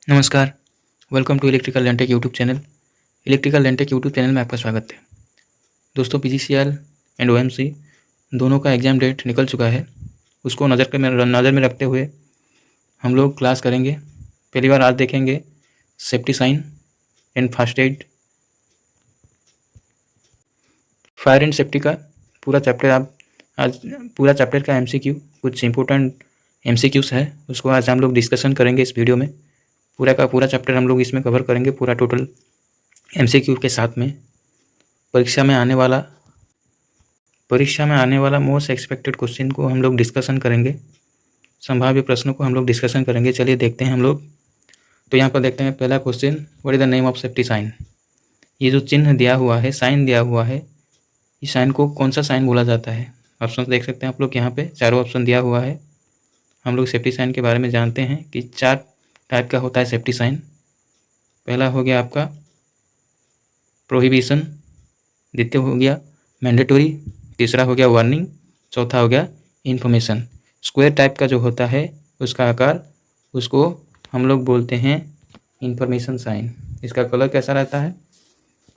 नमस्कार, welcome to electrical Lantech YouTube channel. Electrical Lantech YouTube channel में आपका स्वागत है। दोस्तों, पीजीसीएल एंड ओएमसी दोनों का एग्ज़ाम डेट निकल चुका है। उसको नज़र में रखते हुए हम लोग क्लास करेंगे। पहली बार आज देखेंगे safety sign and first aid, fire and safety का पूरा चैप्टर। आप आज पूरा चैप्टर का एमसीक्यू, कुछ इंपॉर्टेंट एमसीक्यूज़ है, उसको आज हम लोग डिस्कशन करेंगे इस वीडियो में। पूरा का पूरा चैप्टर हम लोग इसमें कवर करेंगे, पूरा टोटल एमसीक्यू के साथ में। परीक्षा में आने वाला मोस्ट एक्सपेक्टेड क्वेश्चन को हम लोग डिस्कशन करेंगे, संभाव्य प्रश्नों को हम लोग डिस्कशन करेंगे। चलिए देखते हैं हम लोग। तो यहाँ पर देखते हैं पहला question, what is the name of safety sign. ये जो चिन्ह दिया हुआ है, साइन दिया हुआ है, इस साइन को कौन सा साइन बोला जाता है? ऑप्शन देख सकते हैं आप लोग, यहाँ पे चारों ऑप्शन दिया हुआ है। हम लोग सेफ्टी साइन के बारे में जानते हैं कि 4 टाइप का होता है सेफ्टी साइन। पहला हो गया आपका प्रोहिबिशन, द्वितीय हो गया मैंडेटरी, तीसरा हो गया वार्निंग, चौथा हो गया इन्फॉर्मेशन। स्क्वायर टाइप का जो होता है उसका आकार, उसको हम लोग बोलते हैं इन्फॉर्मेशन साइन। इसका कलर कैसा रहता है?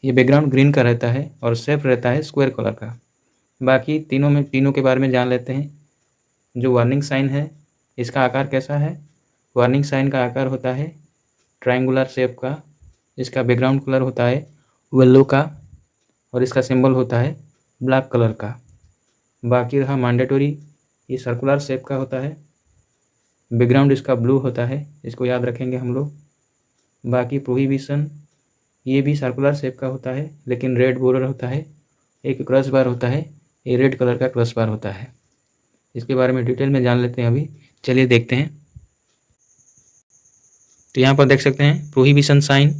ये बैकग्राउंड ग्रीन का रहता है और शेप रहता है स्क्वायर कलर का। बाकी तीनों के बारे में जान लेते हैं। जो वार्निंग साइन है, इसका आकार कैसा है? वार्निंग साइन का आकार होता है ट्रायंगुलर शेप का। इसका बैकग्राउंड कलर होता है येलो का और इसका सिंबल होता है ब्लैक कलर का। बाकी रहा मैंडेटरी, ये सर्कुलर शेप का होता है, बैकग्राउंड इसका ब्लू होता है, इसको याद रखेंगे हम लोग। बाकी प्रोहिबिशन, ये भी सर्कुलर शेप का होता है लेकिन रेड बॉर्डर होता है, एक क्रॉस बार होता है, ये रेड कलर का क्रॉस बार होता है। इसके बारे में डिटेल में जान लेते हैं अभी। चलिए देखते हैं। तो यहाँ पर देख सकते हैं prohibition sign,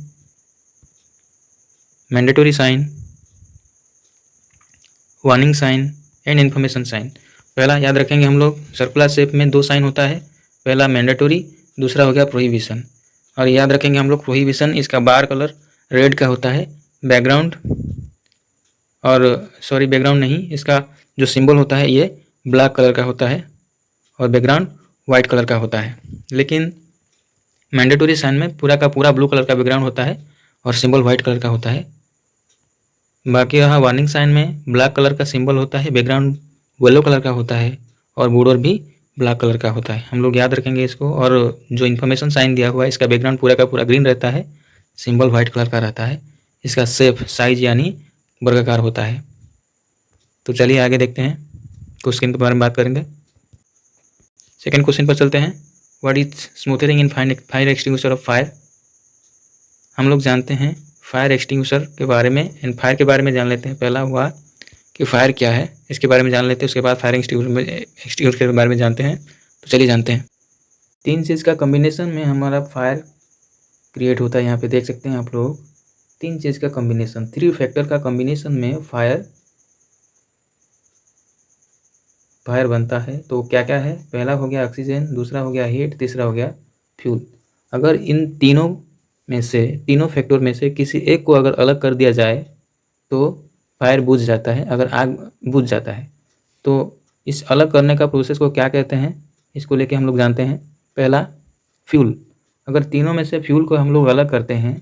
mandatory sign, warning sign and information sign. पहला याद रखेंगे हम लोग, सर्कुलर शेप में 2 साइन होता है, पहला मैंडेटरी, दूसरा हो गया प्रोहिबिशन। और याद रखेंगे हम लोग प्रोहिबिशन, इसका बार कलर रेड का होता है, बैकग्राउंड बैकग्राउंड नहीं, इसका जो सिंबल होता है ये ब्लैक कलर का होता है और बैकग्राउंड वाइट कलर का होता है। लेकिन मैंडेटरी साइन में पूरा का पूरा ब्लू कलर का बैकग्राउंड होता है और सिंबल वाइट कलर का होता है। बाकी यहाँ वार्निंग साइन में ब्लैक कलर का सिंबल होता है, बैकग्राउंड येलो कलर का होता है और बॉर्डर भी ब्लैक कलर का होता है। हम लोग याद रखेंगे इसको। और जो इन्फॉर्मेशन साइन दिया हुआ है, इसका बैकग्राउंड पूरा का पूरा ग्रीन रहता है, सिंबल वाइट कलर का रहता है, इसका शेप साइज यानी वर्गाकार होता है। तो चलिए आगे देखते हैं, क्वेश्चन के बारे में बात करेंगे। सेकेंड क्वेश्चन पर चलते हैं। What is smothering in fire extinguisher of fire. हम लोग जानते हैं फायर एक्सटिंग्विशर के बारे में एंड फायर के बारे में जान लेते हैं। पहला हुआ कि फायर क्या है, इसके बारे में जान लेते हैं, उसके बाद फायर एक्सटिंग्विशर के बारे में जानते हैं। तो चलिए जानते हैं। 3 चीज़ का कॉम्बिनेशन में हमारा फायर क्रिएट होता है। यहाँ पे देख सकते हैं आप लोग, 3 चीज़ का कॉम्बिनेशन, 3 फैक्टर का कॉम्बिनेशन में फायर बनता है। तो क्या क्या है? पहला हो गया ऑक्सीजन, दूसरा हो गया हीट, तीसरा हो गया फ्यूल। अगर इन तीनों फैक्टर में से किसी एक को अगर अलग कर दिया जाए तो फायर बुझ जाता है, अगर आग बुझ जाता है। तो इस अलग करने का प्रोसेस को क्या कहते हैं, इसको लेके हम लोग जानते हैं। पहला फ्यूल, अगर तीनों में से फ्यूल को हम लोग अलग करते हैं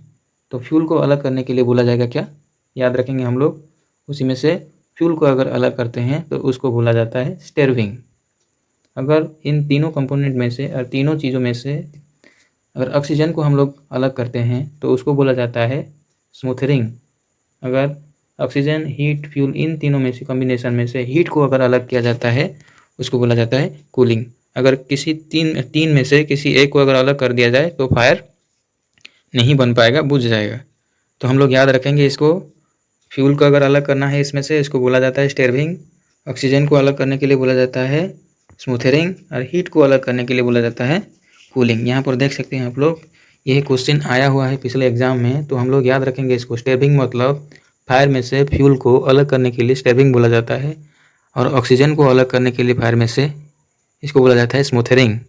तो फ्यूल को अलग करने के लिए बोला जाएगा क्या? याद रखेंगे हम लोग, उसी में से फ्यूल को अगर अलग करते हैं तो उसको बोला जाता है स्टेरविंग। अगर इन तीनों कंपोनेंट में से और तीनों चीज़ों में से अगर ऑक्सीजन को हम लोग अलग करते हैं तो उसको बोला जाता है स्मूथरिंग। अगर ऑक्सीजन, हीट, फ्यूल, इन तीनों में से कॉम्बिनेशन में से हीट को अगर अलग किया जाता है उसको बोला जाता है कूलिंग। अगर किसी तीन में से किसी एक को अगर अलग कर दिया जाए तो फायर नहीं बन पाएगा, बुझ जाएगा। तो हम लोग याद रखेंगे इसको। फ्यूल को अगर अलग करना है इसमें से, इसको बोला जाता है स्टेरविंग। ऑक्सीजन को अलग करने के लिए बोला जाता है स्मूथरिंग और हीट को अलग करने के लिए बोला जाता है कूलिंग। यहाँ पर देख सकते हैं आप लोग, यही क्वेश्चन आया हुआ है पिछले एग्जाम में, तो हम लोग याद रखेंगे इसको। स्टेरविंग मतलब फायर में से फ्यूल को अलग करने के लिए स्टेरविंग बोला जाता है और ऑक्सीजन को अलग करने के लिए फायर में से इसको बोला जाता है स्मूथरिंग।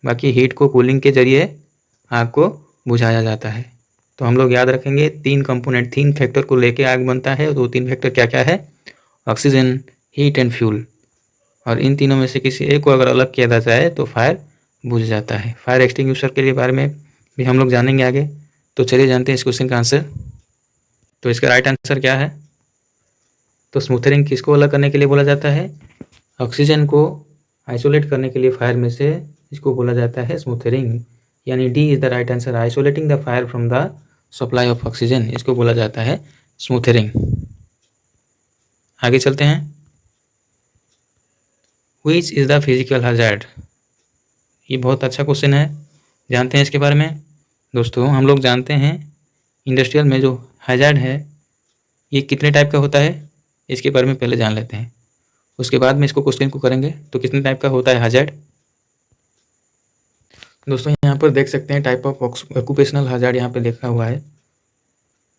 बाकी हीट को कूलिंग के जरिए आग को बुझाया जाता है। तो हम लोग याद रखेंगे 3 कंपोनेंट, 3 फैक्टर को लेके आग बनता है। तो 3 फैक्टर क्या क्या है? Oxygen, heat and fuel. और इन तीनों में से किसी एक को अगर अलग किया जाए तो फायर बुझ जाता है। फायर एक्सटिंग्विशर के लिए बारे में भी हम लोग जानेंगे आगे। तो चलिए जानते हैं इस क्वेश्चन का आंसर। तो इसका राइट आंसर क्या है? तो स्मूथरिंग किसको अलग करने के लिए बोला जाता है? ऑक्सीजन को आइसोलेट करने के लिए फायर में से इसको बोला जाता है स्मूथरिंग, यानी D is the right answer. Isolating the fire from the supply of oxygen, इसको बोला जाता है स्मूथरिंग। आगे चलते हैं। Which is the physical hazard? ये बहुत अच्छा क्वेश्चन है, जानते हैं इसके बारे में। दोस्तों हम लोग जानते हैं इंडस्ट्रियल में जो हजार्ड है ये कितने टाइप का होता है, इसके बारे में पहले जान लेते हैं, उसके बाद में इसको क्वेश्चन को करेंगे। तो कितने टाइप का होता है हजार्ड? दोस्तों यहाँ पर देख सकते हैं टाइप ऑफ ऑक्यूपेशनल हजार्ड यहाँ पे लिखा हुआ है।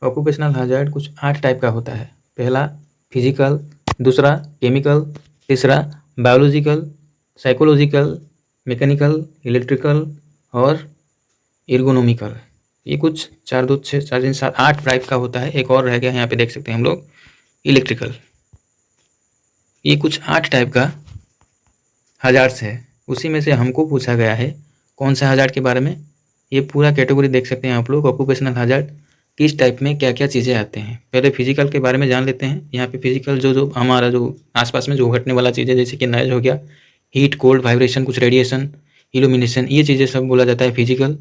ऑक्यूपेशनल हजार्ड कुछ 8 टाइप का होता है। पहला फिजिकल, दूसरा केमिकल, तीसरा बायोलॉजिकल, साइकोलॉजिकल, मैकेनिकल, इलेक्ट्रिकल और एर्गोनॉमिकल। ये कुछ 4 2 6 4 3 7 8 टाइप का होता है। एक और रह गया यहाँ पे देख सकते हैं हम लोग, इलेक्ट्रिकल। ये कुछ 8 टाइप का हजार्ड्स है, उसी में से हमको पूछा गया है कौन सा हजार्ड के बारे में। ये पूरा कैटेगरी देख सकते हैं आप लोग, ऑक्यूपेशनल हजार्ड किस टाइप में क्या क्या चीज़ें आते हैं। पहले फिजिकल के बारे में जान लेते हैं। यहाँ पे फिजिकल जो हमारा जो आसपास में जो घटने वाला चीज़ें, जैसे कि नॉइज हो गया, हीट, कोल्ड, वाइब्रेशन, कुछ रेडिएशन, इल्यूमिनेशन, ये चीज़ें सब बोला जाता है फिजिकल।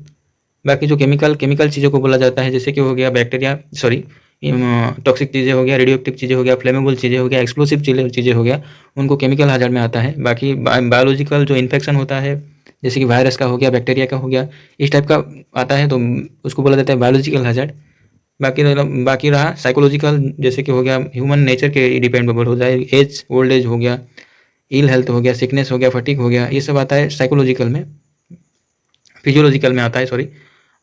बाकी जो केमिकल चीज़ों को बोला जाता है, जैसे कि हो गया बैक्टीरिया, सॉरी टॉक्सिक चीज़ें हो गया, रेडियो एक्टिव चीज़ें हो गया, फ्लेमेबल चीज़ें हो गया, एक्सप्लोसिव चीज़ें हो गया, उनको केमिकल हजार्ड में आता है। बाकी बायोलॉजिकल जो इन्फेक्शन होता है, जैसे कि वायरस का हो गया, बैक्टीरिया का हो गया, इस टाइप का आता है, तो उसको बोला जाता है बायोलॉजिकल हजार्ड। बाकी रहा साइकोलॉजिकल, जैसे कि हो गया ह्यूमन नेचर के डिपेंडेबल हो जाए, एज, ओल्ड एज हो गया, इल हेल्थ हो गया, सिकनेस हो गया, फटीग हो गया, ये सब आता है साइकोलॉजिकल में। फिजियोलॉजिकल में आता है, सॉरी।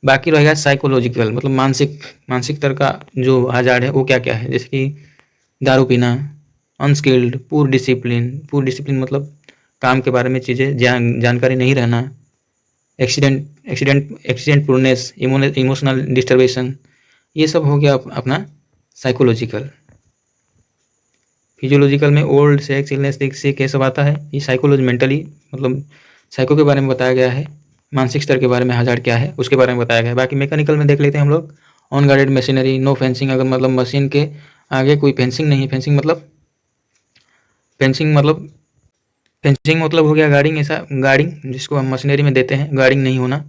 बाकी रहेगा साइकोलॉजिकल, मतलब मानसिक तरह का जो हजार्ड है वो क्या क्या है, जैसे कि दारू पीना, अनस्किल्ड, पुअर डिसिप्लिन मतलब काम के बारे में चीज़ें जानकारी नहीं रहना, एक्सीडेंट प्रूनेस, इमोशनल डिस्टर्बेशन, ये सब हो गया अपना साइकोलॉजिकल। फिजियोलॉजिकल में ओल्ड, सेक्स, इलनेस, सिक, ये सब आता है। ये साइकोलॉजी मेंटली मतलब साइको के बारे में बताया गया है। मानसिक स्तर के बारे में हजार्ड क्या है उसके बारे में बताया गया है। बाकी मैकेनिकल में देख लेते हैं हम लोग, unguarded machinery, no fencing, अगर मतलब मशीन के आगे कोई फेंसिंग नहीं है। फेंसिंग मतलब हो गया गार्डिंग, ऐसा गार्डिंग जिसको हम मशीनरी में देते हैं, गार्डिंग नहीं होना।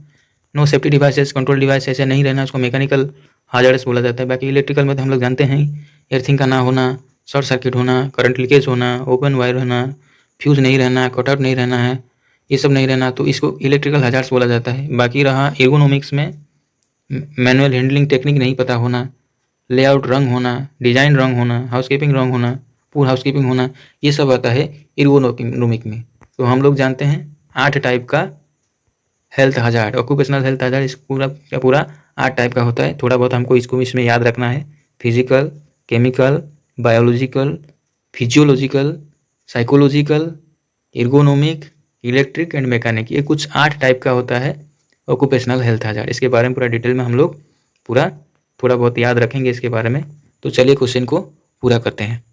No safety devices, control device ऐसे नहीं रहना, उसको मैकेनिकल हाजार्ड्स बोला जाता है। बाकी इलेक्ट्रिकल में तो हम लोग जानते हैं एर्थिंग का ना होना, शॉर्ट सर्किट होना, करंट लीकेज होना, ओपन वायर होना, फ्यूज नहीं रहना, कटआउट नहीं रहना है, ये सब नहीं रहना, तो इसको इलेक्ट्रिकल हजार्ड्स बोला जाता है। बाकी रहा एर्गोनॉमिक्स में मैनुअल हैंडलिंग टेक्निक नहीं पता होना, लेआउट रंग होना, डिजाइन रंग होना, हाउसकीपिंग रंग होना, पूर हाउसकीपिंग होना, ये सब आता है एर्गोनॉमिक में। तो हम लोग जानते हैं 8 टाइप का health hazard, occupational health hazard इस पूरा का पूरा 8 टाइप का होता है। थोड़ा बहुत हमको इसको इसमें याद रखना है। Physical, chemical, biological, physiological, psychological, ergonomic, electric and mechanic, ये कुछ 8 टाइप का होता है ऑक्यूपेशनल हेल्थ हजार्ड। इसके बारे में पूरा डिटेल में हम लोग पूरा थोड़ा बहुत याद रखेंगे इसके बारे में। तो चलिए क्वेश्चन को पूरा करते हैं।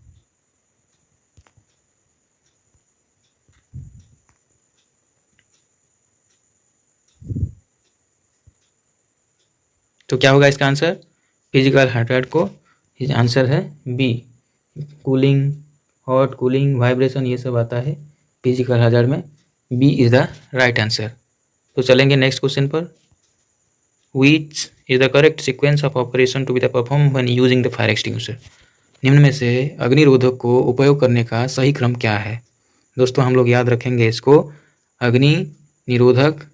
तो क्या होगा इसका आंसर? फिजिकल हजार्ड को आंसर है B, cooling, hot, cooling, vibration, ये सब आता है फिजिकल हजार्ड में। B is the right answer. तो चलेंगे नेक्स्ट क्वेश्चन पर। Which is the correct sequence of operation to be the perform when using the fire extinguisher? निम्न में से अग्निरोधक को उपयोग करने का सही क्रम क्या है? दोस्तों हम लोग याद रखेंगे इसको, अग्नि निरोधक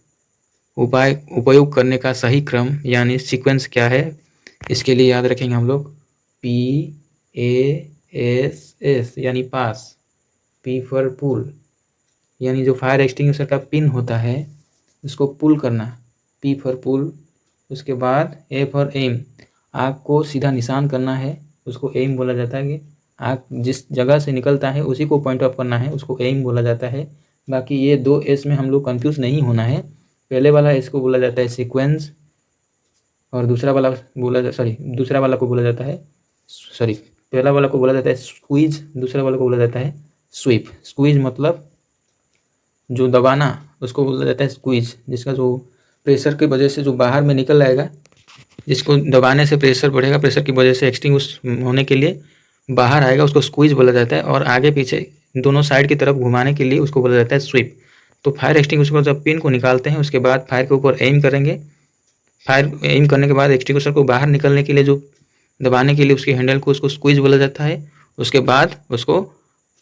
उपयोग करने का सही क्रम यानी सीक्वेंस क्या है, इसके लिए याद रखेंगे हम लोग PASS यानी पास, P फॉर पुल, यानी जो फायर एक्सटिंग्विशर का पिन होता है उसको पुल करना, P फॉर पुल। उसके बाद A फॉर एम, आग को सीधा निशान करना है, उसको एम बोला जाता है। कि आग जिस जगह से निकलता है उसी को पॉइंट ऑफ करना है, उसको एम बोला जाता है। बाकी ये 2 S में हम लोग कंफ्यूज नहीं होना है। पहले वाला इसको बोला जाता है सीक्वेंस और दूसरा वाला को बोला जाता है पहला वाला को बोला जाता है स्क्वीज, दूसरा वाला को बोला जाता है स्वीप। स्क्वीज मतलब जो दबाना, उसको बोला जाता है स्क्वीज, जिसका जो प्रेशर की वजह से जो बाहर में निकल आएगा, जिसको दबाने से प्रेशर बढ़ेगा, प्रेशर की वजह से एक्सटिंग्विश होने के लिए बाहर आएगा, उसको स्क्वीज बोला जाता है। और आगे पीछे दोनों साइड की तरफ घुमाने के लिए उसको बोला जाता है स्वीप। तो फायर एक्सटिंग्विशर को जब पिन को निकालते हैं उसके बाद फायर के ऊपर एम करेंगे। फायर एम करने के बाद एक्सटिंग्विशर को बाहर निकलने के लिए जो दबाने के लिए उसके हैंडल को उसको स्क्वीज बोला जाता है। उसके बाद उसको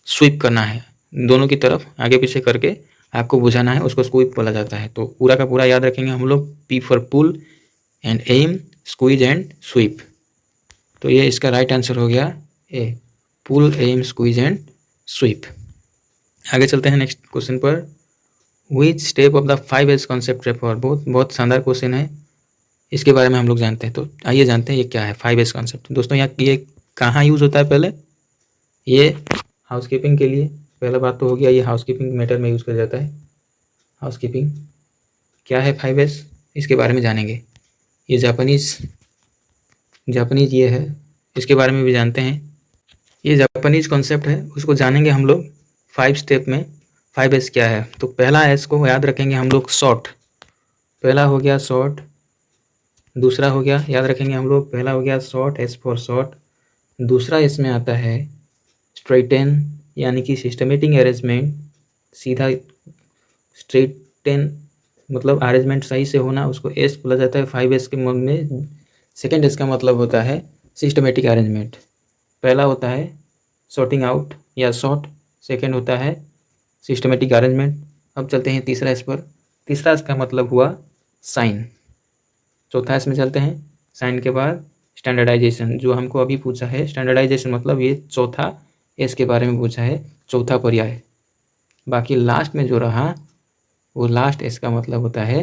स्वीप करना है, दोनों की तरफ आगे पीछे करके आपको बुझाना है, उसको स्क्वीप बोला जाता है। तो पूरा का पूरा याद रखेंगे हम लोग, P for pull and aim, squeeze and sweep. तो ये इसका राइट आंसर हो गया A, pull, aim, squeeze and sweep. आगे चलते हैं नेक्स्ट क्वेश्चन पर। Which step of the 5S concept refer. बहुत शानदार क्वेश्चन है, इसके बारे में हम लोग जानते हैं। तो आइए जानते हैं ये क्या है 5S कॉन्सेप्ट। दोस्तों यहाँ ये कहाँ यूज़ होता है, पहले ये हाउसकीपिंग के लिए, पहला बात तो हो गया, ये हाउसकीपिंग मैटर में यूज़ किया जाता है। हाउसकीपिंग क्या है 5S, इसके बारे में जानेंगे। ये जापानीज़ ये है, इसके बारे में भी जानते हैं। ये जापानीज़ कॉन्सेप्ट है, उसको जानेंगे हम लोग 5 स्टेप में। 5S क्या है, तो पहला एस को याद रखेंगे हम लोग शॉर्ट। पहला हो गया शॉर्ट, दूसरा हो गया, याद रखेंगे हम लोग, पहला हो गया शॉर्ट, एस फॉर शॉर्ट। दूसरा इसमें आता है स्ट्रेटन, यानी कि सिस्टमेटिक अरेंजमेंट, सीधा स्ट्रेटन मतलब अरेंजमेंट सही से होना, उसको एस बोला जाता है 5S के में। सेकेंड एस का मतलब होता है सिस्टमेटिक अरेंजमेंट। पहला होता है सॉर्टिंग आउट या सॉर्ट, सेकेंड होता है सिस्टमेटिक अरेंजमेंट। अब चलते हैं तीसरा एस पर। तीसरा एस का मतलब हुआ साइन। चौथा एस में चलते हैं, साइन के बाद स्टैंडर्डाइजेशन, जो हमको अभी पूछा है स्टैंडर्डाइजेशन मतलब ये चौथा एस के बारे में पूछा है, चौथा पर्याय। बाकी लास्ट में जो रहा वो लास्ट एस का मतलब होता है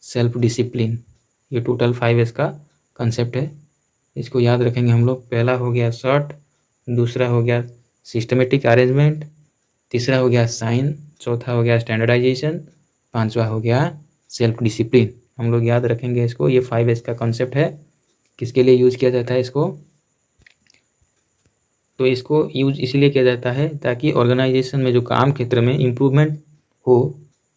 सेल्फ डिसिप्लिन। ये टोटल 5S का कंसेप्ट है, इसको याद रखेंगे हम लोग। पहला हो गया शॉर्ट, दूसरा हो गया सिस्टमेटिक अरेंजमेंट, तीसरा हो गया साइन, चौथा हो गया स्टैंडर्डाइजेशन, पांचवा हो गया सेल्फ डिसिप्लिन। हम लोग याद रखेंगे इसको। ये 5S का कॉन्सेप्ट है, किसके लिए यूज़ किया जाता है इसको, तो इसको यूज इसलिए किया जाता है ताकि ऑर्गेनाइजेशन में जो काम क्षेत्र में इम्प्रूवमेंट हो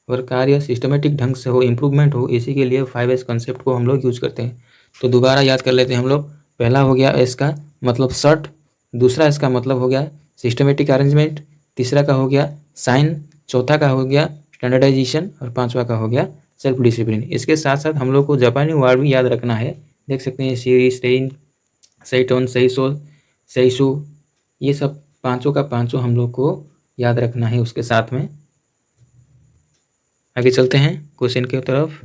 और कार्य सिस्टमेटिक ढंग से हो, इम्प्रूवमेंट हो, इसी के लिए 5S कॉन्सेप्ट को हम लोग यूज करते हैं। तो दोबारा याद कर लेते हैं हम लोग। पहला हो गया एस का मतलब शॉर्ट, दूसरा इसका मतलब हो गया सिस्टमेटिक अरेंजमेंट, तीसरा का हो गया साइन, चौथा का हो गया स्टैंडर्डाइजेशन और पांचवा का हो गया सेल्फ डिसिप्लिन। इसके साथ साथ हम लोग को जापानी वर्ड भी याद रखना है। देख सकते हैं सीरी, स्टेइन, सैटोन, सैसो, सैसु, ये सब पांचों का पांचों हम लोग को याद रखना है उसके साथ में। आगे चलते हैं क्वेश्चन की तरफ।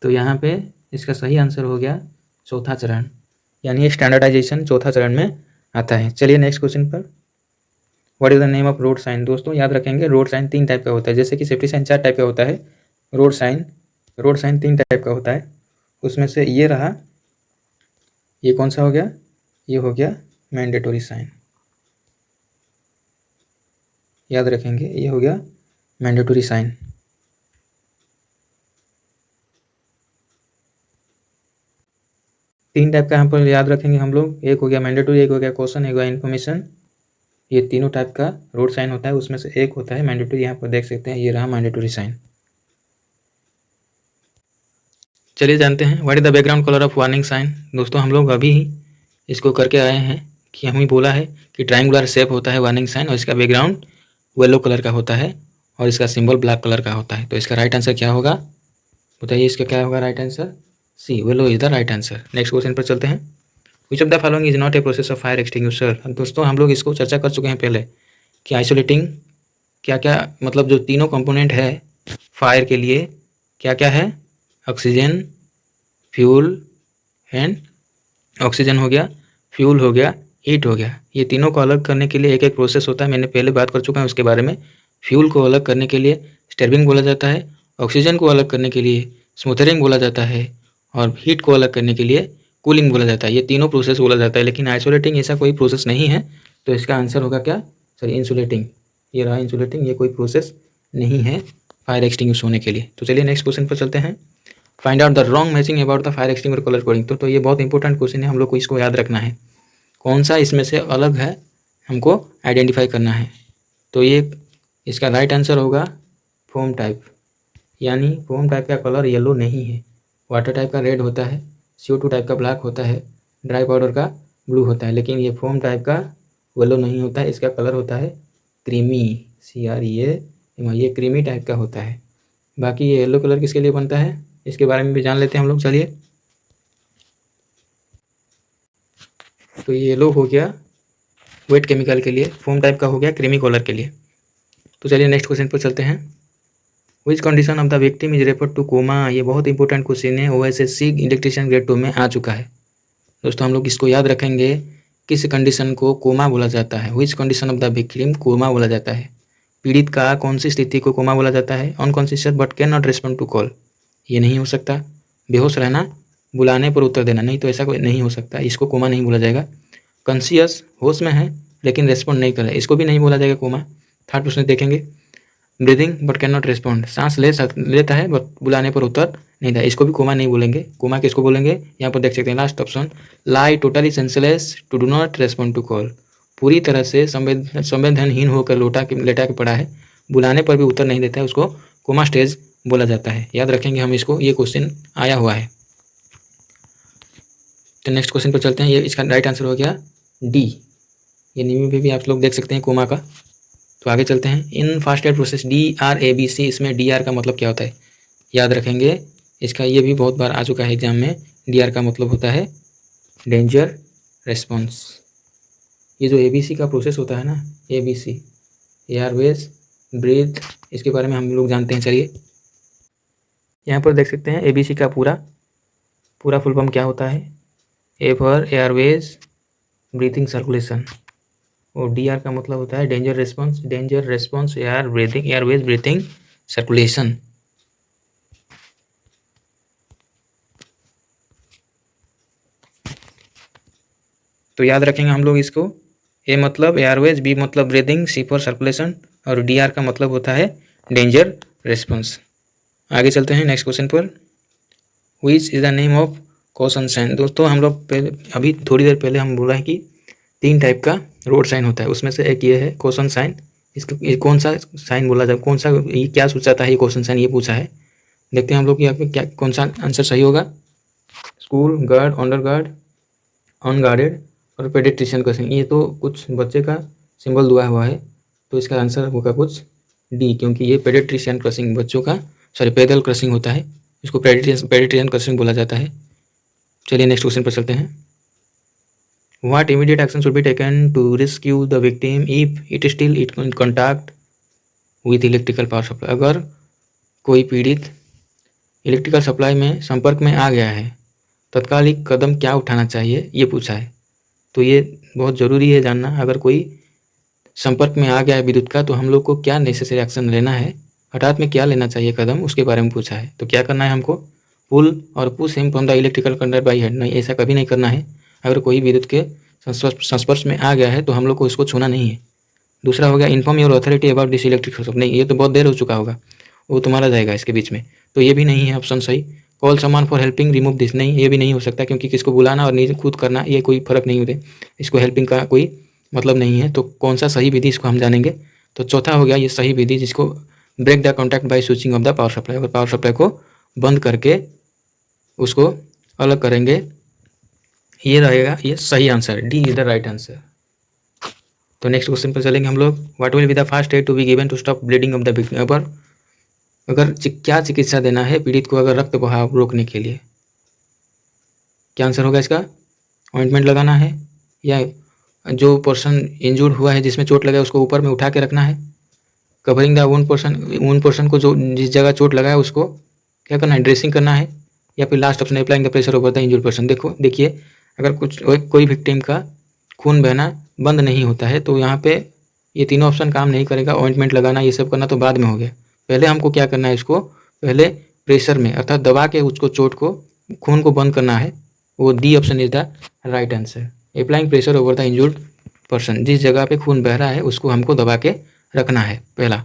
तो यहाँ पे इसका सही आंसर हो गया चौथा चरण, यानी स्टैंडर्डाइजेशन चौथा चरण में आता है। चलिए नेक्स्ट क्वेश्चन पर। What is the name of road sign. दोस्तों याद रखेंगे रोड साइन 3 टाइप का होता है, जैसे कि सेफ्टी साइन 4 टाइप का होता है, रोड साइन 3 टाइप का होता है। उसमें से ये रहा, ये कौन सा हो गया, ये हो गया मैंडेटरी साइन। याद रखेंगे ये हो गया मैंडेटरी साइन। तीन टाइप का यहाँ पर याद रखेंगे हम लोग, एक हो गया मैंडेटरी, एक हो गया क्वेश्चन, एक हो गया इन्फॉर्मेशन। ये तीनों टाइप का रोड साइन होता है, उसमें से एक होता है मैंडेटरी। यहाँ पर देख सकते हैं ये रहा मैंडेटरी साइन। चलिए जानते हैं what is the background colour of warning sign. दोस्तों हम लोग अभी इसको करके आए हैं कि हमें बोला है कि ट्रायंगुलर शेप होता है वार्निंग साइन और इसका बैकग्राउंड येलो कलर का होता है और इसका सिंबल ब्लैक कलर का होता है। तो इसका राइट आंसर क्या होगा, बताइए इसका क्या होगा right answer, C, yellow is the right answer. Next question पर चलते हैं। Which of the following is not a process of fire extinguisher. दोस्तों हम लोग इसको चर्चा कर चुके हैं पहले कि आइसोलेटिंग क्या क्या, मतलब जो तीनों कंपोनेंट है फायर के लिए क्या क्या है, ऑक्सीजन, फ्यूल एंड ऑक्सीजन हो गया, फ्यूल हो गया, हीट हो गया। ये तीनों को अलग करने के लिए एक एक प्रोसेस होता है, मैंने पहले बात कर चुका हूँ उसके बारे में। फ्यूल को अलग करने के लिए स्टर्बिंग बोला जाता है, ऑक्सीजन को अलग करने के लिए स्मूथरिंग बोला जाता है और हीट को अलग करने के लिए कूलिंग बोला जाता है। ये तीनों प्रोसेस बोला जाता है, लेकिन आइसोलेटिंग ऐसा कोई प्रोसेस नहीं है। तो इसका आंसर होगा क्या, सॉरी इंसुलेटिंग। ये रहा इंसुलेटिंग, ये कोई प्रोसेस नहीं है फायर एक्सटिंग्विश होने के लिए। तो चलिए नेक्स्ट क्वेश्चन पर चलते हैं। Find out the wrong matching about the fire extinguisher colour coding. तो ये बहुत इंपॉर्टेंट क्वेश्चन है, हम लोग को इसको याद रखना है, कौन सा इसमें से अलग है हमको आइडेंटिफाई करना है। तो ये इसका राइट आंसर होगा फोम टाइप, यानी फोम टाइप का कलर येलो नहीं है। वाटर टाइप का रेड होता है, CO2 टाइप का ब्लैक होता है, ड्राई पाउडर का ब्लू होता है, लेकिन ये फोम टाइप का येलो नहीं होता है। इसका कलर होता है क्रीमी, ये क्रीमी टाइप का होता है। बाकी ये येलो कलर किसके लिए बनता है, इसके बारे में भी जान लेते हैं हम लोग। चलिए, तो ये येलो हो गया वेट केमिकल के लिए, फोम टाइप का हो गया क्रीमी कलर के लिए। तो चलिए नेक्स्ट क्वेश्चन पर चलते हैं। विच condition of the victim is refer two comma. ये बहुत इंपॉर्टेंट क्वेश्चन है, OSSC इलेक्ट्रीशियन ग्रेड 2 में आ चुका है दोस्तों। हम लोग इसको याद रखेंगे, किस कंडीशन को कोमा बोला जाता है। Which condition of the victim coma बोला जाता है। पीड़ित का कौन सी स्थिति को कोमा बोला जाता है। Unconscious but can not respond to call, ये नहीं हो सकता। बेहोश रहना, बुलाने पर उत्तर देना, नहीं तो ऐसा कोई नहीं हो सकता, इसको कोमा नहीं बोला जाएगा। कॉन्शियस, होश में है लेकिन रेस्पॉन्ड नहीं कर रहा है, इसको भी नहीं बोला जाएगा कोमा। थर्ड प्रश्न देखेंगे। Breathing but can not respond, सांस लेता है बट बुलाने पर उत्तर नहीं था, इसको भी कोमा नहीं बोलेंगे। कोमा किसको बोलेंगे, यहाँ पर देख सकते हैं last option, lie totally senseless to do not respond to call. पूरी तरह से संवेदनहीन होकर लेटा के पड़ा है, बुलाने पर भी उत्तर नहीं देता है, उसको कोमा स्टेज बोला जाता है। याद रखेंगे हम इसको, ये क्वेश्चन आया हुआ है। तो नेक्स्ट क्वेश्चन पर चलते हैं। ये इसका राइट आंसर हो गया डी। ये नीचे पे भी आप लोग देख सकते हैं कोमा का। तो आगे चलते हैं। इन फास्टेड प्रोसेस DRABC, इसमें DR का मतलब क्या होता है, याद रखेंगे इसका, ये भी बहुत बार आ चुका है एग्जाम में। DR का मतलब होता है डेंजर रेस्पॉन्स। ये जो ABC का प्रोसेस होता है ना, ABC एयरवेज ब्रीथ, इसके बारे में हम लोग जानते हैं। चलिए, यहाँ पर देख सकते हैं ABC का पूरा फुल फॉर्म क्या होता है। A for Airways breathing circulation, और DR का मतलब होता है danger response Airways breathing circulation. तो याद रखेंगे हम लोग इसको, A मतलब एयरवेज, B मतलब ब्रीथिंग, C फॉर सर्कुलेशन, और DR का मतलब होता है डेंजर रेस्पॉन्स। आगे चलते हैं नेक्स्ट क्वेश्चन पर। Which is the name of caution sign. दोस्तों हम लोग पहले, अभी थोड़ी देर पहले हम बोला है कि 3 टाइप का रोड साइन होता है, उसमें से एक ये है कॉशन साइन। इसका ये कौन सा साइन बोला जाए, कौन सा, ये क्या सूचाता है ये कॉशन साइन, ये पूछा है। देखते हैं हम लोग कि यहाँ पे क्या कौन सा आंसर सही होगा। School guard, under guard, unguarded और पेडिट्रिशियन क्रॉसिंग, ये तो कुछ बच्चे का सिंबल दिया हुआ है, तो इसका आंसर होगा कुछ D, क्योंकि ये पेडिट्रिशियन क्रॉसिंग बच्चों का, पैदल क्रॉसिंग होता है, इसको पेडिट्रिशियन क्रॉसिंग बोला जाता है। चलिए नेक्स्ट क्वेश्चन पर चलते हैं। What immediate action should be taken to rescue the victim if it still in contact with electrical power supply। अगर कोई पीड़ित इलेक्ट्रिकल सप्लाई में संपर्क में आ गया है, तत्कालिक कदम क्या उठाना चाहिए, ये पूछा है। तो ये बहुत ज़रूरी है जानना, अगर कोई संपर्क में आ गया है विद्युत का, तो हम लोग को क्या नेसेसरी एक्शन लेना है, हठात में क्या लेना चाहिए कदम, उसके बारे में पूछा है। तो क्या करना है हमको, पुल और push him from the electrical conductor by hand, नहीं, ऐसा कभी नहीं करना है। अगर कोई विद्युत के संस्पर्श में आ गया है तो हम लोग को इसको छूना नहीं है। दूसरा हो गया inform your authority about this electric shock, नहीं, ये तो बहुत देर हो चुका होगा, वो तुम्हारा जाएगा इसके बीच में, तो ये भी नहीं है ऑप्शन सही। कॉल सामान फॉर हेल्पिंग रिमूव दिस, नहीं, ये भी नहीं हो सकता, क्योंकि किसको बुलाना और नहीं खुद करना, ये कोई फर्क नहीं होते, इसको हेल्पिंग का कोई मतलब नहीं है। तो कौन सा सही विधि, इसको हम जानेंगे। तो चौथा हो गया ये सही विधि, जिसको break the contact by switching off the power supply, अगर पावर सप्लाई को बंद करके उसको अलग करेंगे, ये रहेगा ये सही answer, D is the right answer. तो नेक्स्ट क्वेश्चन पर चलेंगे हम लोग। What will be the first aid to be given to stop bleeding of the victim. अगर क्या चिकित्सा देना है पीड़ित को, अगर रक्त बहाव रोकने के लिए, क्या आंसर होगा इसका। ऑइंटमेंट लगाना है, या जो पर्सन इंजूर्ड हुआ है, जिसमें चोट लगा है, उसको ऊपर में उठा के रखना है। कवरिंग द वुंड पर्सन को, जो जिस जगह चोट लगा है उसको क्या करना है, ड्रेसिंग करना है। या फिर last option, applying the pressure over the injured person. देखिए अगर कोई विक्टिम का खून बहना बंद नहीं होता है, तो यहाँ पे ये तीनों ऑप्शन काम नहीं करेगा। ऑइंटमेंट लगाना, ये सब करना तो बाद में हो गया, पहले हमको क्या करना है, इसको पहले प्रेशर में, अर्थात दबा के उसको चोट को, खून को बंद करना है। वो D option is the right answer. Applying pressure over the injured person, जिस जगह पे खून बह रहा है उसको हमको दबा के रखना है पहला।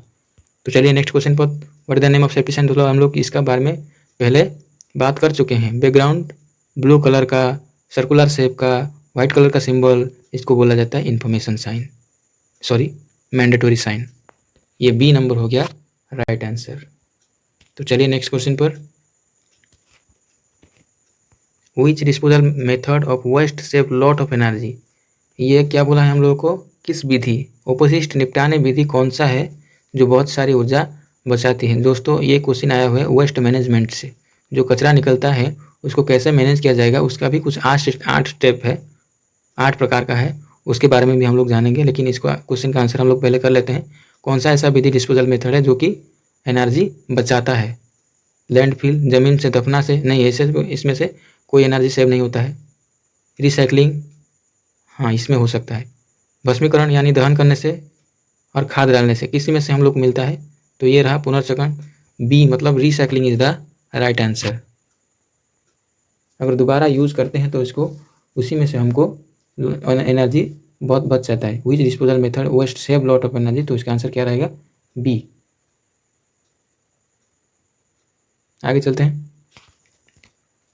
तो चलिए नेक्स्ट क्वेश्चन पर। What is the name of safety sign. हम लोग इसका बारे में पहले बात कर चुके हैं। बैकग्राउंड ब्लू कलर का, सर्कुलर शेप का, व्हाइट कलर का सिंबल, इसको बोला जाता है इन्फॉर्मेशन साइन, मैंडेटरी साइन। ये B नंबर हो गया राइट आंसर। तो चलिए नेक्स्ट क्वेश्चन पर। Which disposal method of waste save lot of energy. ये क्या बोला है हम लोगों को, किस विधि, अपशिष्ट निपटाने विधि कौन सा है जो बहुत सारी ऊर्जा बचाती है। दोस्तों ये क्वेश्चन आया हुआ है वेस्ट मैनेजमेंट से। जो कचरा निकलता है उसको कैसे मैनेज किया जाएगा, उसका भी कुछ 8 स्टेप है, 8 प्रकार का है, उसके बारे में भी हम लोग जानेंगे। लेकिन इसका क्वेश्चन का आंसर हम लोग पहले कर लेते हैं। कौन सा ऐसा विधि डिस्पोजल मेथड है जो कि एनर्जी बचाता है। लैंडफिल, जमीन से दफना से नहीं, ऐसे इसमें से कोई एनर्जी सेव नहीं होता है। रिसाइकलिंग, हाँ इसमें हो सकता है। भस्मीकरण यानी दहन करने से और खाद डालने से, किसी में से हम लोग को मिलता है। तो ये रहा पुनर्चक्रण, बी मतलब recycling is the right answer. अगर दोबारा यूज करते हैं तो इसको उसी में से हमको एनर्जी बहुत बच जाता है। Which disposal method waste save lot of energy, तो इसका आंसर क्या रहेगा, बी। आगे चलते हैं।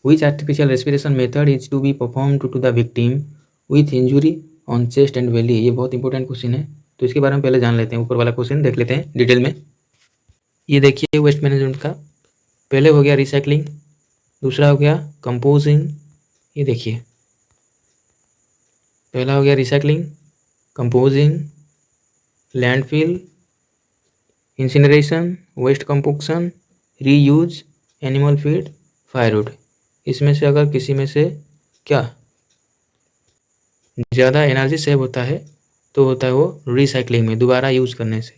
Which artificial respiration method is to be performed to the victim with injury on chest and belly. ये बहुत इंपॉर्टेंट क्वेश्चन है, तो इसके बारे में पहले जान लेते हैं। ऊपर वाला क्वेश्चन देख लेते हैं डिटेल में। ये देखिए वेस्ट मैनेजमेंट का पहले हो गया रिसाइकलिंग, दूसरा हो गया कंपोजिंग। ये देखिए पहला हो गया recycling, composing, landfill, incineration, waste compaction, reuse, animal feed, firewood. इसमें से अगर किसी में से क्या ज़्यादा एनर्जी सेव होता है तो होता है वो रिसाइकलिंग में, दोबारा यूज़ करने से।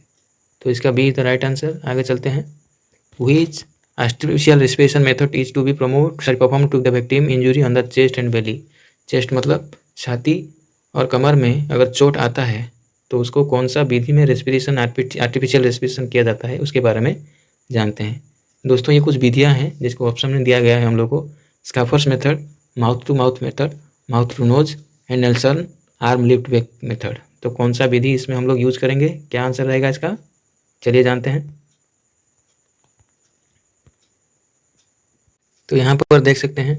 तो इसका B is the right answer. आगे चलते हैं। Which artificial respiration method is to be perform to the victim injury on the chest and belly. Chest मतलब छाती और कमर में अगर चोट आता है तो उसको कौन सा विधि में रेस्पिरेशन, आर्टिफिशियल रेस्पिरेशन किया जाता है, उसके बारे में जानते हैं। दोस्तों ये कुछ विधियां हैं जिसको ऑप्शन में दिया गया है हम लोग को। Schafer's method, mouth to mouth method, mouth to nose and Nelson arm lift back method. तो कौन सा विधि इसमें हम लोग यूज करेंगे, क्या आंसर रहेगा इसका, चलिए जानते हैं। तो यहाँ पर देख सकते हैं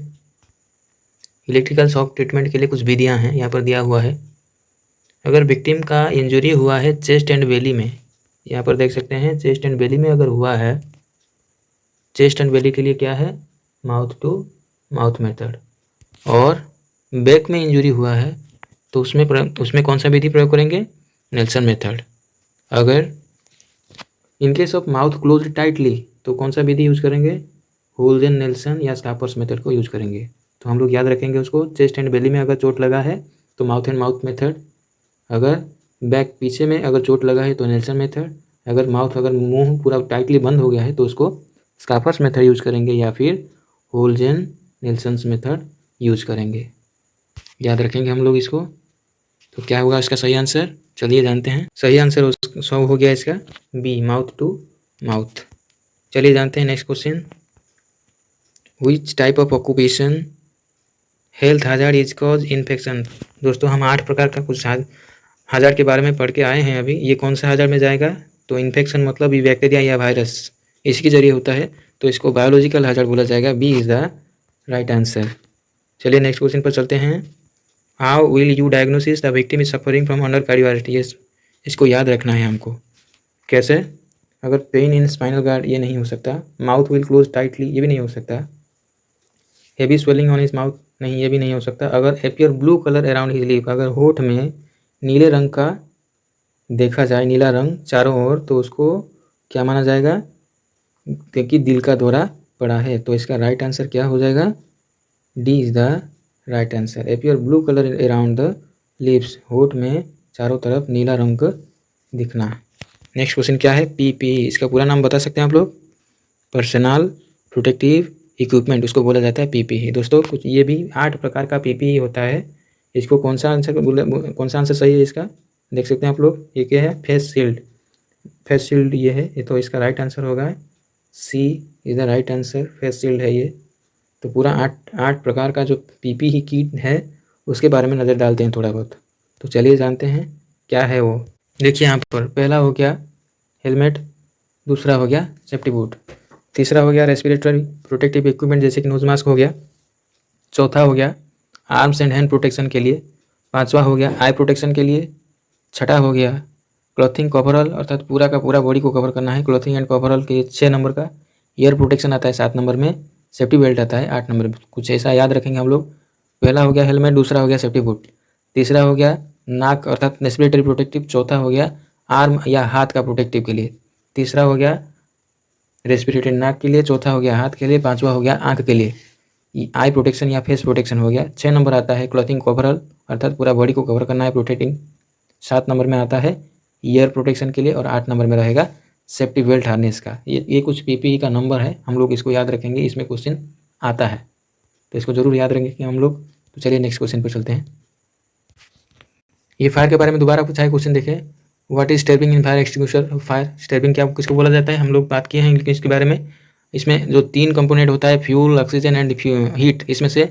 इलेक्ट्रिकल शॉक ट्रीटमेंट के लिए कुछ विधियां हैं, यहाँ पर दिया हुआ है। अगर विक्टिम का इंजरी हुआ है चेस्ट एंड बेली में, यहाँ पर देख सकते हैं चेस्ट एंड बेली में अगर हुआ है, चेस्ट एंड बेली के लिए क्या है, माउथ टू माउथ मेथड। और बैक में इंजरी हुआ है तो उसमें कौन सा विधि प्रयोग करेंगे, नेल्सन मेथड। अगर in case of mouth close tightly तो कौन सा विधि यूज करेंगे, होल्जन, नेल्सन या स्कापर्स मेथड को यूज करेंगे। तो हम लोग याद रखेंगे उसको। चेस्ट एंड बेली में अगर चोट लगा है तो माउथ एंड माउथ मेथड, अगर बैक पीछे में अगर चोट लगा है तो नेल्सन मेथड, अगर मुंह पूरा टाइटली बंद हो गया है तो उसको स्कापर्स मेथड यूज करेंगे या फिर होल्जन नेल्सन मेथड यूज करेंगे। याद रखेंगे हम लोग इसको। तो क्या होगा इसका सही आंसर, चलिए जानते हैं। सही आंसर सो हो गया इसका बी, माउथ टू माउथ। चलिए जानते हैं next question. Which type of occupation health hazard is cause infection. दोस्तों हम 8 प्रकार का कुछ hazard के बारे में पढ़ के आए हैं अभी। ये कौन सा hazard में जाएगा, तो इन्फेक्शन मतलब ये बैक्टीरिया या वायरस इसके जरिए होता है, तो इसको बायोलॉजिकल hazard बोला जाएगा। B is the right answer. चलिए नेक्स्ट क्वेश्चन पर चलते हैं। How will you diagnosis the victim is suffering from under cardiac arrest. इसको याद रखना है हमको। कैसे, अगर पेन इन स्पाइनल गार्ड ये नहीं हो सकता, माउथ विल क्लोज टाइटली ये भी नहीं हो सकता, heavy swelling on his mouth नहीं ये भी नहीं हो सकता, अगर appear blue colour around his lip, अगर होठ में नीले रंग का देखा जाए, नीला रंग चारों ओर, तो उसको क्या माना जाएगा, क्योंकि दिल का दौरा पड़ा है। तो इसका राइट आंसर क्या हो जाएगा, D is the right answer. Appear blue colour around the lips, होठ में चारों तरफ नीला रंग दिखना। नेक्स्ट क्वेश्चन क्या है, पीपीई, इसका पूरा नाम बता सकते हैं आप लोग, पर्सनल प्रोटेक्टिव इक्विपमेंट, उसको बोला जाता है पीपीई। दोस्तों कुछ ये भी 8 प्रकार का पीपीई होता है। इसको कौन सा आंसर सही है इसका, देख सकते हैं आप लोग। ये क्या है, फेस शील्ड, फेस शील्ड ये है, ये तो इसका राइट आंसर होगा C is the right answer, face shield है ये। तो पूरा 8 प्रकार का जो पीपीई किट है उसके बारे में नज़र डालते हैं थोड़ा बहुत। तो चलिए जानते हैं क्या है वो। देखिए यहाँ पर पहला हो गया हेलमेट, दूसरा हो गया सेफ्टी बूट, तीसरा हो गया रेस्पिरेटरी प्रोटेक्टिव इक्विपमेंट जैसे कि नोज मास्क हो गया, चौथा हो गया आर्म्स एंड हैंड प्रोटेक्शन के लिए, पांचवा हो गया आई प्रोटेक्शन के लिए, छठा हो गया क्लॉथिंग कवरऑल अर्थात पूरा का पूरा बॉडी को कवर करना है। क्लॉथिंग एंड कवरऑल के 6 नंबर का। ईयर प्रोटेक्शन आता है 7 नंबर में। सेफ्टी बेल्ट आता है 8 नंबर में। कुछ ऐसा याद रखेंगे हम लोग। पहला हो गया हेलमेट, दूसरा हो गया सेफ्टी बूट, तीसरा हो गया नाक अर्थात रेस्पिरेटरी प्रोटेक्टिव, चौथा हो गया आर्म या हाथ का प्रोटेक्टिव के लिए, तीसरा हो गया रेस्पिरेटरी नाक के लिए, चौथा हो गया हाथ के लिए, पांचवा हो गया आंख के लिए आई प्रोटेक्शन या फेस प्रोटेक्शन हो गया। 6 नंबर आता है क्लॉथिंग कवरऑल अर्थात पूरा बॉडी को कवर करना है प्रोटेक्टिंग। 7 नंबर में आता है ईयर प्रोटेक्शन के लिए और 8 नंबर में रहेगा सेफ्टी बेल्ट हार्नेस का। ये कुछ पीपीई का नंबर है, हम लोग इसको याद रखेंगे, इसमें क्वेश्चन आता है तो इसको जरूर याद रखेंगे हम लोग। तो चलिए नेक्स्ट क्वेश्चन पर चलते हैं। ये फायर के बारे में दोबारा पूछा है क्वेश्चन, देखें what is stabbing in fire extinguisher. Fire stabbing क्या किसको बोला जाता है, हम लोग बात किए हैं इसके बारे में। इसमें जो 3 कंपोनेंट होता है फ्यूल, ऑक्सीजन एंड हीट, इसमें से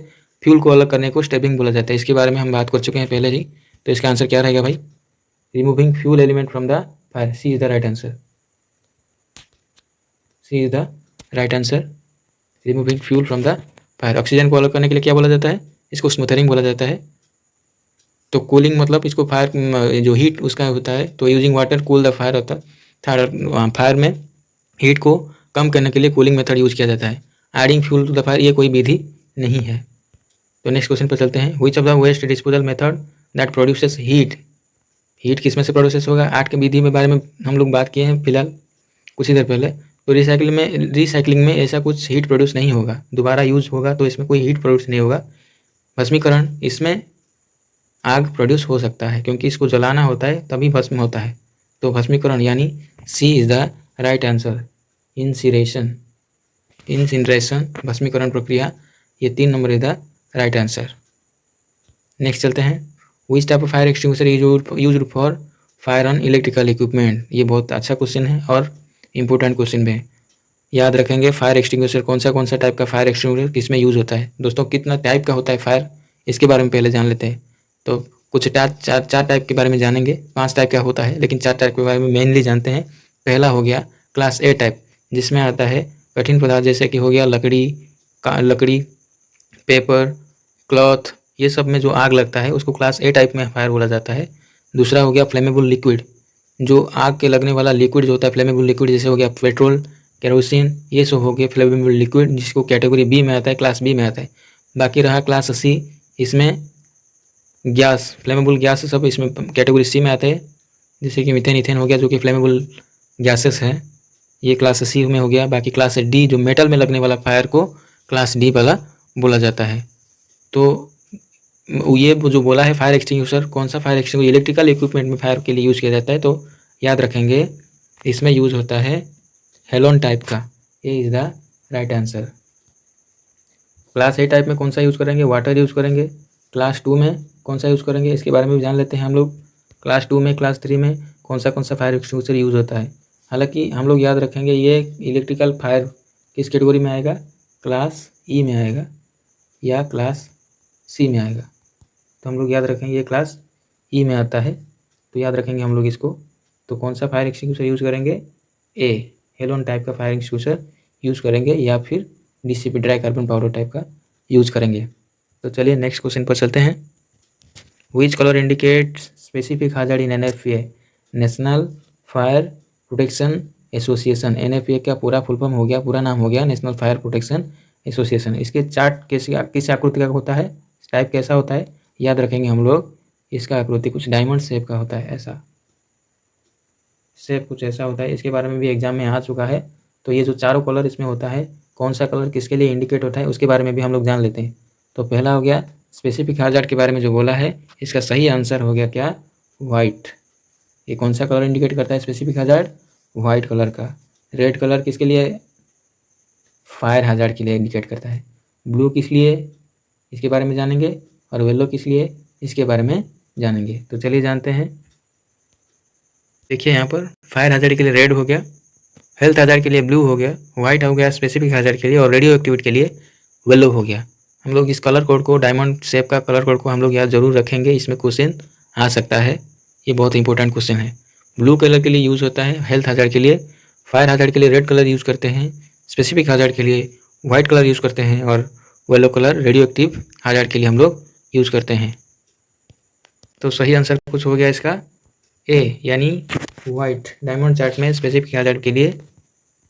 फ्यूल को अलग करने को स्टेबिंग बोला जाता है। इसके बारे में हम बात कर चुके हैं पहले ही। तो इसका आंसर क्या रहेगा भाई, removing fuel element from the fire. C is the right answer. C is the right answer, removing fuel from the fire. Oxygen को अलग करने के लिए क्या बोला जाता है, इसको स्मूथरिंग बोला जाता है। तो कूलिंग मतलब इसको फायर जो हीट उसका होता है, तो using water cool the fire होता है। फायर में हीट को कम करने के लिए कूलिंग मेथड यूज किया जाता है। Adding fuel to the fire ये कोई विधि नहीं है। तो नेक्स्ट क्वेश्चन पर चलते हैं। Which of the waste disposal method that produces heat. Heat किस में से प्रोड्यूसेस होगा, 8 के विधि में बारे में हम लोग बात किए हैं फिलहाल कुछ ही देर पहले। तो रिसाइकलिंग में ऐसा कुछ हीट प्रोड्यूस नहीं होगा, दोबारा यूज होगा तो इसमें कोई हीट प्रोड्यूस नहीं होगा। भस्मीकरण, इसमें आग प्रोड्यूस हो सकता है क्योंकि इसको जलाना होता है तभी भस्म होता है। तो भस्मीकरण यानी C is the right answer. Incineration भस्मीकरण प्रक्रिया, ये 3 number is the right answer. Next चलते हैं। Which type of fire extinguisher used for fire on electrical equipment. ये बहुत अच्छा क्वेश्चन है और इम्पोर्टेंट क्वेश्चन भी है, याद रखेंगे। फायर एक्सटिंग्विशर कौन सा टाइप का फायर एक्सटिंग्विशर किसमें यूज होता है। दोस्तों कितना टाइप का होता है फायर, इसके बारे में पहले जान लेते हैं। तो कुछ चार टाइप के बारे में जानेंगे, 5 टाइप का होता है लेकिन 4 टाइप के बारे में मेनली जानते हैं। पहला हो गया क्लास ए टाइप, जिसमें आता है कठिन पदार्थ जैसे कि हो गया लकड़ी, पेपर, क्लॉथ, ये सब में जो आग लगता है उसको क्लास ए टाइप में फायर बोला जाता है। दूसरा हो गया फ्लेमेबल लिक्विड, जो आग के लगने वाला लिक्विड जो होता है फ्लेमेबल लिक्विड, जैसे हो गया पेट्रोल, केरोसिन, ये सब हो गया फ्लेमेबल लिक्विड जिसको कैटेगरी बी में आता है, क्लास बी में आता है। बाकी रहा क्लास सी, इसमें गैस, फ्लेमेबल गैस सब इसमें कैटेगरी सी में आते हैं, जैसे कि मीथेन, इथेन हो गया जो कि फ्लेमेबल गैसेस हैं, ये क्लास सी में हो गया। बाकी क्लास डी जो मेटल में लगने वाला फायर को क्लास डी वाला बोला जाता है। तो ये जो बोला है फायर एक्सटिंग्विशर, कौन सा फायर एक्सटिंग्विशर इलेक्ट्रिकल इक्विपमेंट में फायर के लिए यूज़ किया जाता है, तो याद रखेंगे इसमें यूज होता है हेलोन टाइप का। ये is the right answer. Class A type में कौन सा यूज़ करेंगे, वाटर यूज़ करेंगे। क्लास 2 में कौन सा यूज़ करेंगे, इसके बारे में भी जान लेते हैं हम लोग। क्लास 2 में, क्लास 3 में कौन सा फायर एक्सटिंग्विशर यूज़ होता है। हालांकि हम लोग याद रखेंगे ये इलेक्ट्रिकल फायर किस कैटेगरी में आएगा, क्लास ई में आएगा या क्लास सी में आएगा। तो हम लोग याद रखेंगे ये क्लास ई में आता है, तो याद रखेंगे हम लोग इसको। तो कौन सा फायर एक्सटिंग्विशर यूज़ करेंगे, ए हेलोन टाइप का फायर एक्सटिंग्विशर यूज़ करेंगे या फिर DCP dry carbon powder type का यूज़ करेंगे। तो चलिए नेक्स्ट क्वेश्चन पर चलते हैं। Which colour indicates specific hazard in NFPA, national fire protection association. NFPA का पूरा फुल फॉर्म हो गया, पूरा नाम हो गया नेशनल फायर प्रोटेक्शन एसोसिएशन। इसके चार्ट किस आकृति का होता है, टाइप कैसा होता है, याद रखेंगे हम लोग। इसका आकृति कुछ डायमंड शेप का होता है, ऐसा शेप कुछ ऐसा होता है। इसके बारे में भी एग्जाम में आ चुका है। तो ये जो चारों कलर इसमें होता है, कौन सा कलर किसके लिए इंडिकेट होता है, उसके बारे में भी हम लोग जान लेते हैं। तो पहला हो गया स्पेसिफिक hazard के बारे में जो बोला है, इसका सही आंसर हो गया क्या, वाइट। ये कौन सा कलर इंडिकेट करता है स्पेसिफिक hazard, वाइट कलर का। रेड कलर किसके लिए, फायर hazard के लिए इंडिकेट करता है। ब्लू किस लिए, इसके बारे में जानेंगे। और येलो किस लिए, इसके बारे में जानेंगे। तो चलिए जानते हैं। देखिए यहाँ पर फायर hazard के लिए रेड हो गया, हेल्थ hazard के लिए ब्लू हो गया, व्हाइट हो गया स्पेसिफिक hazard के लिए, और रेडियो एक्टिविटी के लिए येलो हो गया। हम लोग इस कलर कोड को, डायमंड शेप का कलर कोड को हम लोग याद जरूर रखेंगे, इसमें क्वेश्चन आ सकता है, ये बहुत इंपॉर्टेंट क्वेश्चन है। ब्लू कलर के लिए यूज़ होता है हेल्थ hazard के लिए, फायर hazard के लिए रेड कलर यूज़ करते हैं, स्पेसिफिक hazard के लिए वाइट कलर यूज़ करते हैं, और yellow colour radio active hazard के लिए हम लोग यूज़ करते हैं। तो सही आंसर कुछ हो गया इसका ए, यानी वाइट, डायमंड चार्ट में स्पेसिफिक हैज़ार्ड के लिए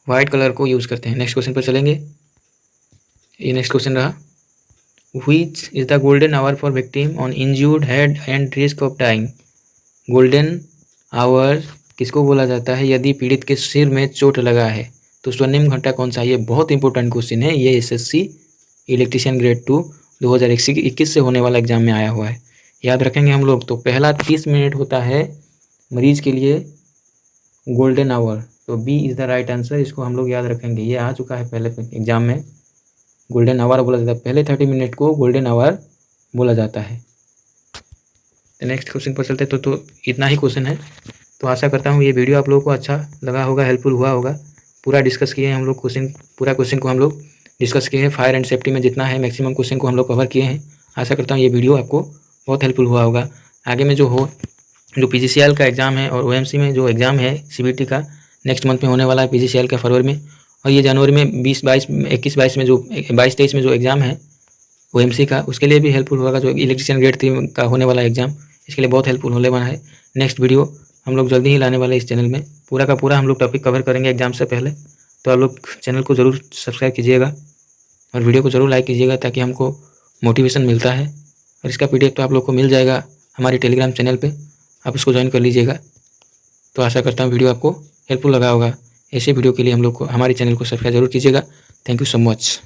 वाइट कलर को यूज़ करते हैं। नेक्स्ट क्वेश्चन पर चलेंगे। ये नेक्स्ट क्वेश्चन रहा, which is the golden hour for victim on injured head and risk of dying. Golden hour किसको बोला जाता है यदि पीड़ित के सिर में चोट लगा है? तो स्वर्णिम घंटा कौन सा है? ये बहुत इंपॉर्टेंट क्वेश्चन है। ये एसएससी इलेक्ट्रीशियन ग्रेड 2 2021 से होने वाला एग्जाम में आया हुआ है, याद रखेंगे हम लोग। तो पहला 30 मिनट होता है मरीज के लिए गोल्डन आवर, तो B is the right answer. इसको हम लोग याद रखेंगे, ये आ चुका है पहले एग्जाम में। गोल्डन आवर बोला जाता है, पहले 30 मिनट को गोल्डन आवर बोला जाता है। नेक्स्ट क्वेश्चन पर चलते तो इतना ही क्वेश्चन है। तो आशा करता हूँ ये वीडियो आप लोगों को अच्छा लगा होगा, हेल्पफुल हुआ होगा। पूरा डिस्कस किए हैं हम लोग क्वेश्चन, पूरा क्वेश्चन को हम लोग डिस्कस किए हैं। फायर एंड सेफ्टी में जितना है मैक्सिमम क्वेश्चन को हम लोग कवर किए हैं। आशा करता हूँ ये वीडियो आपको बहुत हेल्पफुल हुआ होगा। आगे में जो पीजीसीएल का एग्ज़ाम है और ओएमसी में जो एग्ज़ाम है सीबीटी का, नेक्स्ट मंथ में होने वाला है पीजीसीएल का फरवरी में, और ये जनवरी में 21-22 में जो 22-23 में जो एग्ज़ाम है ओएमसी का, उसके लिए भी हेल्पफुल होगा। जो इलेक्ट्रीशियन ग्रेड 3 का होने वाला एग्ज़ाम, इसके लिए बहुत हेल्पफुल होने वाला है। नेक्स्ट वीडियो हम लोग जल्दी ही लाने वाले इस चैनल में, पूरा का पूरा हम लोग टॉपिक कवर करेंगे एग्जाम से पहले। तो आप लोग चैनल को ज़रूर सब्सक्राइब कीजिएगा और वीडियो को ज़रूर लाइक कीजिएगा, ताकि हमको मोटिवेशन मिलता है। और इसका पीडीएफ तो आप लोग को मिल जाएगा हमारे टेलीग्राम चैनल पे, आप उसको ज्वाइन कर लीजिएगा। तो आशा करता हूँ वीडियो आपको हेल्पफुल लगा होगा। ऐसे वीडियो के लिए हम लोग को हमारे चैनल को सब्सक्राइब जरूर कीजिएगा। Thank you so much.